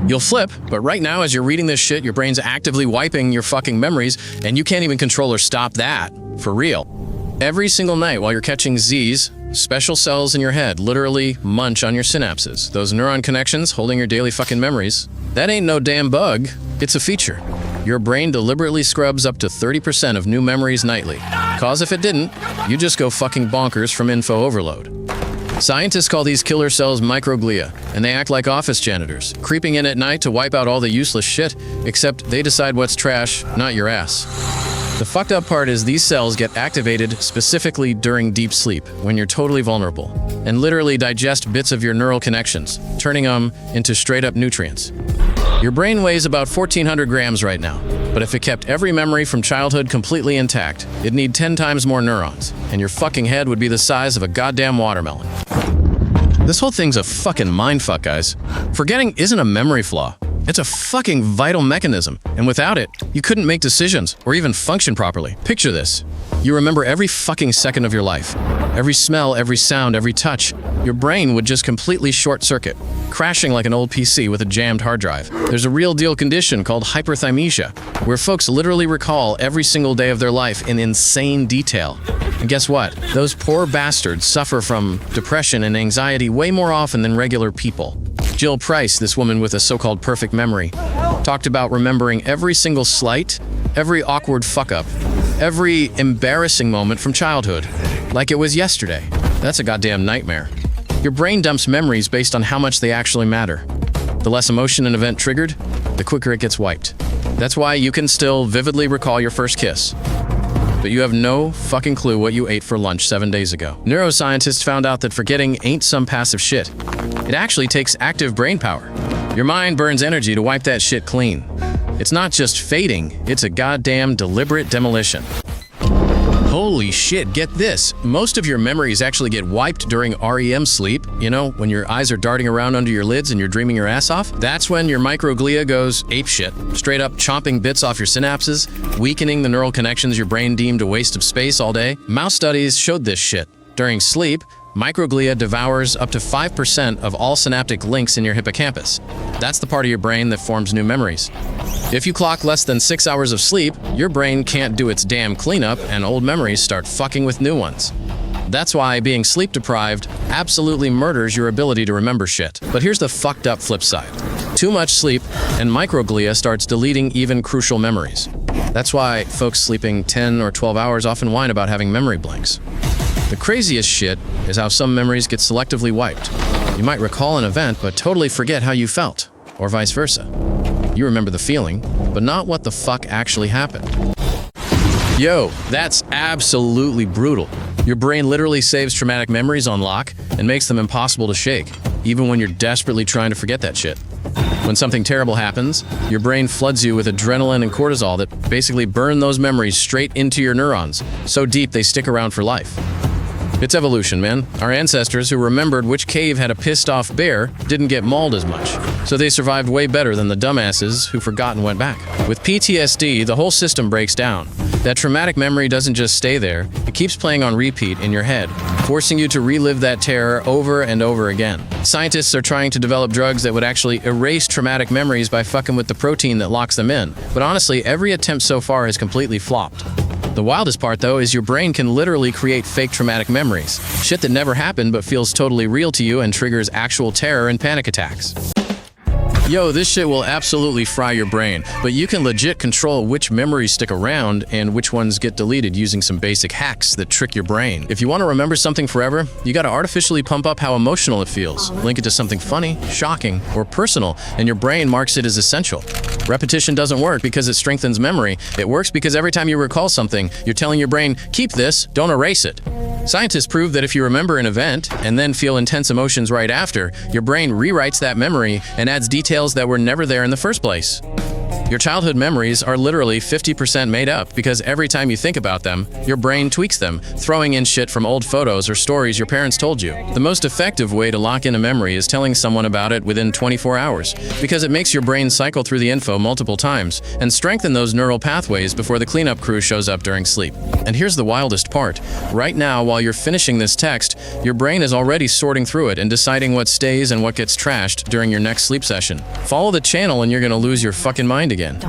You'll flip, but right now as you're reading this shit, your brain's actively wiping your fucking memories, and you can't even control or stop that. For real. Every single night while you're catching Z's, special cells in your head literally munch on your synapses. Those neuron connections holding your daily fucking memories. That ain't no damn bug, it's a feature. Your brain deliberately scrubs up to 30% of new memories nightly. Cause if it didn't, you just go fucking bonkers from info overload. Scientists call these killer cells microglia, and they act like office janitors, creeping in at night to wipe out all the useless shit, except they decide what's trash, not your ass. The fucked up part is these cells get activated specifically during deep sleep, when you're totally vulnerable, and literally digest bits of your neural connections, turning them into straight-up nutrients. Your brain weighs about 1,400 grams right now, but if it kept every memory from childhood completely intact, it'd need 10 times more neurons, and your fucking head would be the size of a goddamn watermelon. This whole thing's a fucking mindfuck, guys. Forgetting isn't a memory flaw. It's a fucking vital mechanism, and without it, you couldn't make decisions or even function properly. Picture this. You remember every fucking second of your life. Every smell, every sound, every touch. Your brain would just completely short-circuit, crashing like an old PC with a jammed hard drive. There's a real-deal condition called hyperthymesia, where folks literally recall every single day of their life in insane detail. And guess what? Those poor bastards suffer from depression and anxiety way more often than regular people. Jill Price, this woman with a so-called perfect memory, talked about remembering every single slight, every awkward fuck-up, every embarrassing moment from childhood, like it was yesterday. That's a goddamn nightmare. Your brain dumps memories based on how much they actually matter. The less emotion an event triggered, the quicker it gets wiped. That's why you can still vividly recall your first kiss, but you have no fucking clue what you ate for lunch 7 days ago. Neuroscientists found out that forgetting ain't some passive shit. It actually takes active brain power. Your mind burns energy to wipe that shit clean. It's not just fading, it's a goddamn deliberate demolition. Holy shit, get this. Most of your memories actually get wiped during REM sleep. You know, when your eyes are darting around under your lids and you're dreaming your ass off. That's when your microglia goes apeshit, straight up chomping bits off your synapses, weakening the neural connections your brain deemed a waste of space all day. Mouse studies showed this shit. During sleep, microglia devours up to 5% of all synaptic links in your hippocampus. That's the part of your brain that forms new memories. If you clock less than 6 hours of sleep, your brain can't do its damn cleanup and old memories start fucking with new ones. That's why being sleep deprived absolutely murders your ability to remember shit. But here's the fucked up flip side. Too much sleep and microglia starts deleting even crucial memories. That's why folks sleeping 10 or 12 hours often whine about having memory blanks. The craziest shit is how some memories get selectively wiped. You might recall an event but totally forget how you felt, or vice versa. You remember the feeling, but not what the fuck actually happened. Yo, that's absolutely brutal. Your brain literally saves traumatic memories on lock and makes them impossible to shake, even when you're desperately trying to forget that shit. When something terrible happens, your brain floods you with adrenaline and cortisol that basically burn those memories straight into your neurons, so deep they stick around for life. It's evolution, man. Our ancestors who remembered which cave had a pissed-off bear didn't get mauled as much, so they survived way better than the dumbasses who forgot and went back. With PTSD, the whole system breaks down. That traumatic memory doesn't just stay there, it keeps playing on repeat in your head, forcing you to relive that terror over and over again. Scientists are trying to develop drugs that would actually erase traumatic memories by fucking with the protein that locks them in, but honestly, every attempt so far has completely flopped. The wildest part, though, is your brain can literally create fake traumatic memories. Shit that never happened but feels totally real to you and triggers actual terror and panic attacks. Yo, this shit will absolutely fry your brain, but you can legit control which memories stick around and which ones get deleted using some basic hacks that trick your brain. If you want to remember something forever, you gotta artificially pump up how emotional it feels. Link it to something funny, shocking, or personal, and your brain marks it as essential. Repetition doesn't work because it strengthens memory. It works because every time you recall something, you're telling your brain, keep this, don't erase it. Scientists prove that if you remember an event and then feel intense emotions right after, your brain rewrites that memory and adds details that were never there in the first place. Your childhood memories are literally 50% made up because every time you think about them, your brain tweaks them, throwing in shit from old photos or stories your parents told you. The most effective way to lock in a memory is telling someone about it within 24 hours, because it makes your brain cycle through the info multiple times and strengthen those neural pathways before the cleanup crew shows up during sleep. And here's the wildest part. Right now, while you're finishing this text, your brain is already sorting through it and deciding what stays and what gets trashed during your next sleep session. Follow the channel and you're gonna lose your fucking mind again.